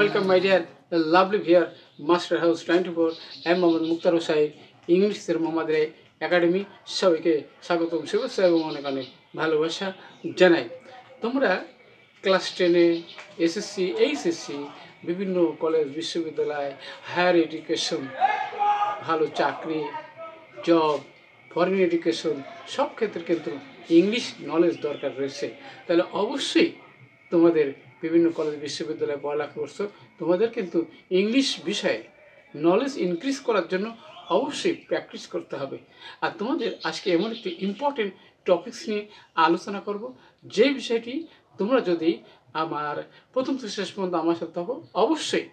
welcome my dear lovely viewer, Master House 24 and Mohammad Mukhtar Hossain English Sir Mohammad Ray Academy সবাইকে স্বাগতম শুভেচ্ছা এবং অনেক অনেক ভালোবাসা জানাই। তোমরা ক্লাস 10 এ এসএসসি এইচএসসি বিভিন্ন কলেজ বিশ্ববিদ্যালয় হায়ার এডুকেশন ভালো চাকরি জব ফরেন এডুকেশন সব ক্ষেত্রে কিন্তু ইংলিশ নলেজ দরকার রয়েছে। তাহলে অবশ্যই তোমাদের বিভিন্ন কলেজ বিশ্ববিদ্যালয়ে পড়ালেখা করছো, তোমাদের কিন্তু ইংলিশ বিষয়ে নলেজ ইনক্রিজ করার জন্য অবশ্যই প্র্যাকটিস করতে হবে। আর তোমাদের আজকে এমন একটি ইম্পর্টেন্ট টপিকস নিয়ে আলোচনা করব, যে বিষয়টি তোমরা যদি আমার প্রথম থেকে শেষ পর্যন্ত আমার সাথে থাকো, অবশ্যই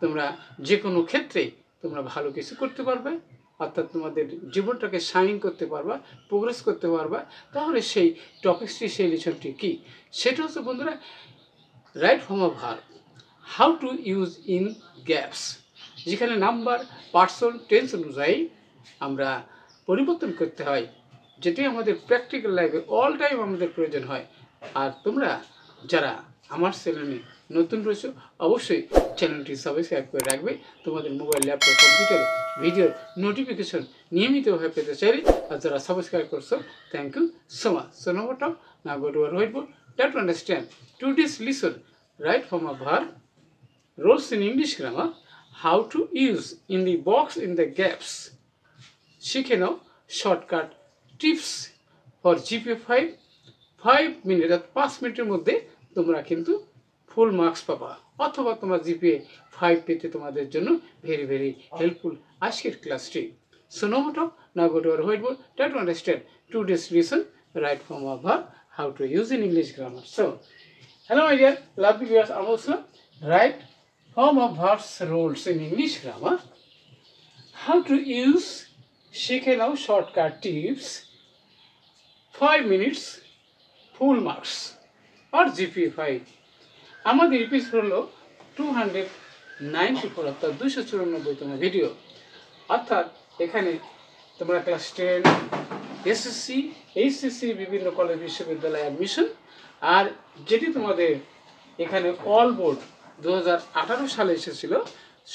তোমরা যে কোনো ক্ষেত্রে তোমরা ভালো কিছু করতে পারবে, অর্থাৎ তোমাদের জীবনটাকে শাইন করতে পারবা, প্রোগ্রেস করতে পারবা। তাহলে সেই টপিকসটি সেই লিসনটি কী, সেটা হচ্ছে বন্ধুরা right form of verb, how to use in gaps, যেখানে নাম্বার পার্সন টেন্স অনুযায়ী আমরা পরিবর্তন করতে হয়, যেটি আমাদের প্র্যাকটিক্যাল লাইফে অল টাইম আমাদের প্রয়োজন হয়। আর তোমরা যারা আমার চ্যানেলে নতুন রয়েছে অবশ্যই চ্যানেলটি সাবস্ক্রাইব করে রাখবে। তোমাদের মোবাইল ল্যাপটপ কম্পিউটারে ভিডিওর নোটিফিকেশন নিয়মিতভাবে পেতে চাইলে, আর যারা সাবস্ক্রাইব করছো thank you so much. So now top now go to our whiteboard, try to understand today's lesson right form of verb, roles in English grammar, how to use in the box in the gaps, শিখে নাও shortcut tips for GPA 5 minute, 5 মিনিটের মধ্যে তোমরা কিন্তু full marks পাবা, অথবা তোমার GPA 5 পেতে তোমাদের জন্য ভেরি ভেরি হেল্পফুল আজকের ক্লাসটি। So now top now go to our whiteboard, try to understand today's lesson right form of verb, how to use in English grammar. So, hello my dear lovely viewers, I'm also right form of verbs roles in English grammar, how to use শিখে নাও shortcut tips 5 minutes full marks আর GPA 5। আমাদের episode হলো 294, অর্থাৎ 294তম video. অর্থাৎ এখানে তোমরা class 10 SSC HSC বিভিন্ন কলেজ বিশ্ববিদ্যালয়ে অ্যাডমিশন, আর যেটি তোমাদের এখানে অল বোর্ড 2018 সালে এসেছিল,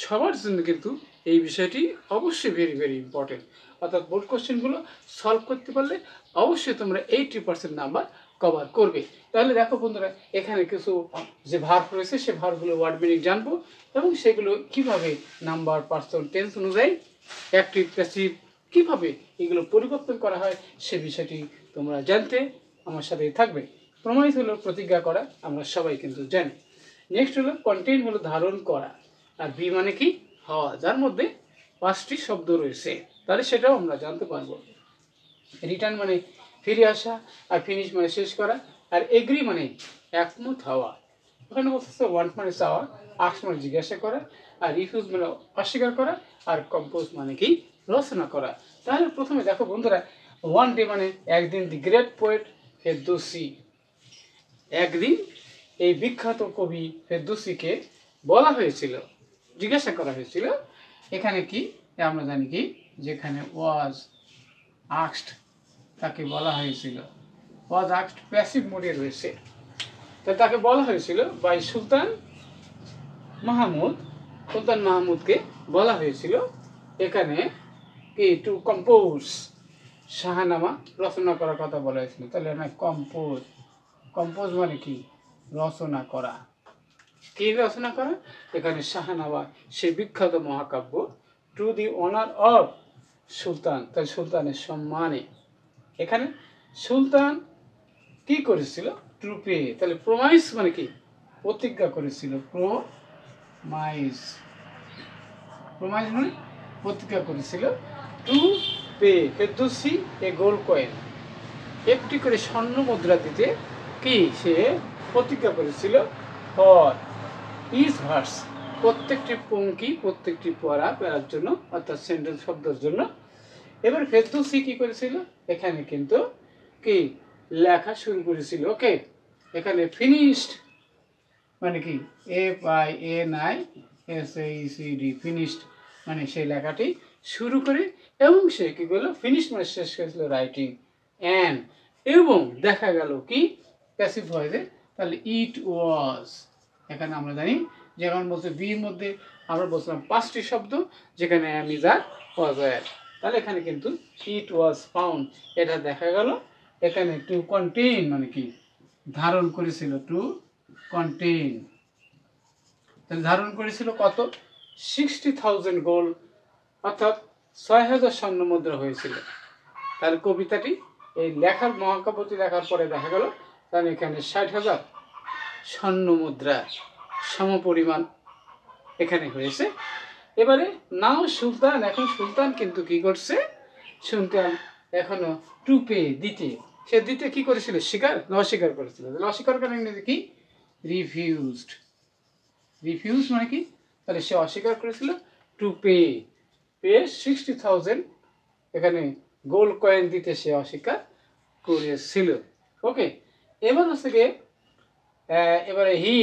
সবার জন্য কিন্তু এই বিষয়টি অবশ্যই ভেরি ভেরি ইম্পর্টেন্ট। অর্থাৎ বোর্ড কোশ্চেনগুলো সলভ করতে পারলে অবশ্যই তোমরা 80% নাম্বার কভার করবে। তাহলে দেখো বন্ধুরা, এখানে কিছু যে ভার্ব রয়েছে সে ভার্বগুলো ওয়ার্ড মিনিং জানবো, এবং সেগুলো কিভাবে নাম্বার পার্সন টেন্স অনুযায়ী অ্যাক্টিভ প্যাসিভ কীভাবে এগুলো পরিবর্তন করা হয় সে বিষয়টি তোমরা জানতে আমার সাথেই থাকবে। প্রমাণিত হলো প্রতিজ্ঞা করা, আমরা সবাই কিন্তু জানি। নেক্সট হলো কন্টেইন, হলো ধারণ করা, আর বি মানে কি হওয়া, যার মধ্যে 5টি শব্দ রয়েছে, তাহলে সেটাও আমরা জানতে পারবো। রিটার্ন মানে ফিরে আসা, আর ফিনিশ মানে শেষ করা, আর এগ্রি মানে একমত হওয়া। ওখানে বলতেছে ওয়ান্ট মানে চাওয়া, আস্ক মানে জিজ্ঞাসা করা, আর রিফিউজ মানে অস্বীকার করা, আর কম্পোজ মানে কি রচনা করা। তাহলে প্রথমে দেখো বন্ধুরা, ওয়ান ডে মানে একদিন, দি গ্রেট পোয়েট ফেরদৌসি, একদিন এই বিখ্যাত কবি ফেরদৌসিকে বলা হয়েছিল, জিজ্ঞাসা করা হয়েছিল। এখানে কি আমরা জানি কি, যেখানে ওয়াজ আস্কড তাকে বলা হয়েছিল, ওয়াজ আস্কড প্যাসিভ মোডে রয়েছে, তাই তাকে বলা হয়েছিল বাই সুলতান মাহমুদকে বলা হয়েছিল এখানে কি টু কম্পোজ, শাহনামা রচনা করার কথা বলা হয়েছিল। তাহলে না কম্পোজ মানে কি রচনা করা, কি রচনা করা, এখানে শাহনামা সে বিখ্যাত মহাকাব্য, টু দি অনার অফ সুলতান, তাই সুলতানের সম্মানে। এখানে সুলতান কি করেছিল, টু পে, তাহলে প্রমাইস মানে কি প্রতিজ্ঞা করেছিল, প্রমাইস মানে প্রতিজ্ঞা করেছিল, to pay Ferdousi a gold coin, একটি করে স্বর্ণ মুদ্রা দিতে কি সে প্রতিজ্ঞা করেছিল, ফর ইজ ভার্স, প্রত্যেকটি পঙ্ক্তি প্রত্যেকটি প্যারার জন্য, অর্থাৎ সেন্টেন্স শব্দের জন্য। এবার ফেরদৌসি কি করেছিল, এখানে কিন্তু কি লেখা শুরু করেছিল। ওকে, এখানে ফিনিশড মানে কি FINISHED, ফিনিশড মানে সেই লেখাটি শুরু করে, এবং সে কি করলো ফিনিশ মানে শেষ করেছিল রাইটিং, অ্যান্ড এবং দেখা গেল কি প্যাসিভ ভয়েসে, তাহলে ইট ওয়াজ, এখানে আমরা জানি যেমন বলছে বির মধ্যে আমরা বলছিলাম 5টি শব্দ যেখানে am is R was were। তাহলে এখানে কিন্তু ইট ওয়াজ ফাউন্ড এটা দেখা গেল। এখানে টু কন্টেইন মানে কি ধারণ করেছিল, টু কন্টেইন তাহলে ধারণ করেছিল কত 60,000 গোল্ড অর্থাৎ 6,000 স্বর্ণ মুদ্রা হয়েছিল। তাহলে কবিতাটি এই লেখার মহাকাব্যটি লেখার পরে দেখা গেল তাহলে এখানে 60,000 স্বর্ণ মুদ্রা সমপরিমাণ এখানে হয়েছে। এবারে নাও সুলতান, এখন সুলতান কিন্তু কি করছে, সুলতান এখনো টু পে দিতে, সে দিতে কি করেছিল স্বীকার না অস্বীকার করেছিল। অস্বীকার করেন ইংরেজি কি রিফিউজড। রিফিউজ মানে কি তাহলে সে অস্বীকার করেছিল টু পে 60,000 এখানে গোল্ড কয়েন দিতে সে অস্বীকার করেছিল। ওকে, এবার হচ্ছে গিয়ে এবারে he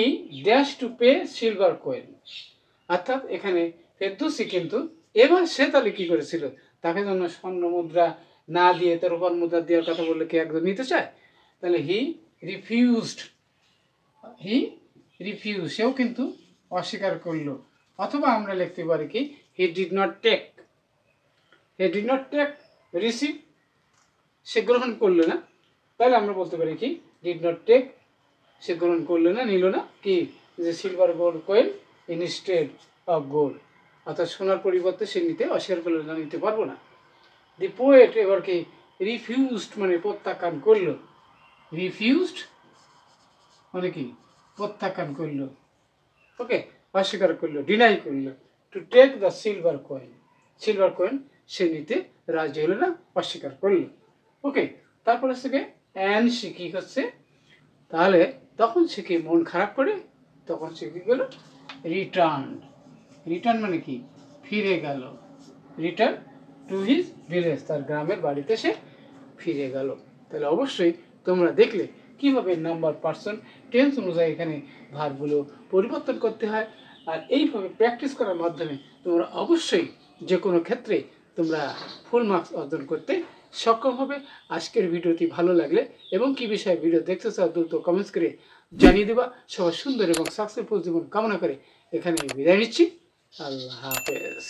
dash to pay silver coin, অর্থাৎ এখানে ফেরদৌসী কিন্তু এবার সে তাহলে কি করেছিল, তাকে জন্য স্বর্ণ মুদ্রা না দিয়ে তার রূপার মুদ্রা দেওয়ার কথা বললে কি একজন নিতে চায়, তাহলে হি রিফিউজ সেও কিন্তু অস্বীকার করলো। অথবা আমরা লিখতে পারি কি he did not take receive, সে গ্রহণ করলো না। তাহলে আমরা বলতে পারি কি ডিড নট টেক সে গ্রহণ করলো না, নিল না কি যে silver gold coin instead of gold, অর্থাৎ সোনার পরিবর্তে সে নিতে অস্বীকার করলো না, নিতে পারবো না। দি পোয়েট এবার কি রিফিউজড মানে প্রত্যাখ্যান করলো, রিফিউজড মানে কি প্রত্যাখ্যান করলো, ওকে অস্বীকার করলো, ডিনাই করলো। To take the silver coin সে নিতে রাজি হলো না, অস্বীকার করলো। ওকে, তারপরে থেকে অ্যান সে কি করছে, তাহলে তখন সে কি মন খারাপ করে তখন সে কি গেল রিটার্ন মানে কি ফিরে গেল, রিটার্ন টু হিজ ভিলেজ তার গ্রামের বাড়িতে সে ফিরে গেল। তাহলে অবশ্যই তোমরা দেখলে কিভাবে নাম্বার পার্সন টেন্স অনুযায়ী এখানে ভার্বগুলো পরিবর্তন করতে হয়। আর এইভাবে প্র্যাকটিস করার মাধ্যমে তোমরা অবশ্যই যে কোনো ক্ষেত্রে তোমরা ফুল মার্কস অর্জন করতে সক্ষম হবে। আজকের ভিডিওটি ভালো লাগলে এবং কি বিষয়ে ভিডিও দেখতে চাও দ্রুত কমেন্টস করে জানিয়ে দেবা। সবার সুন্দর এবং সাকসেসফুল জীবন কামনা করে এখানে বিদায় নিচ্ছি। আল্লাহ হাফেজ।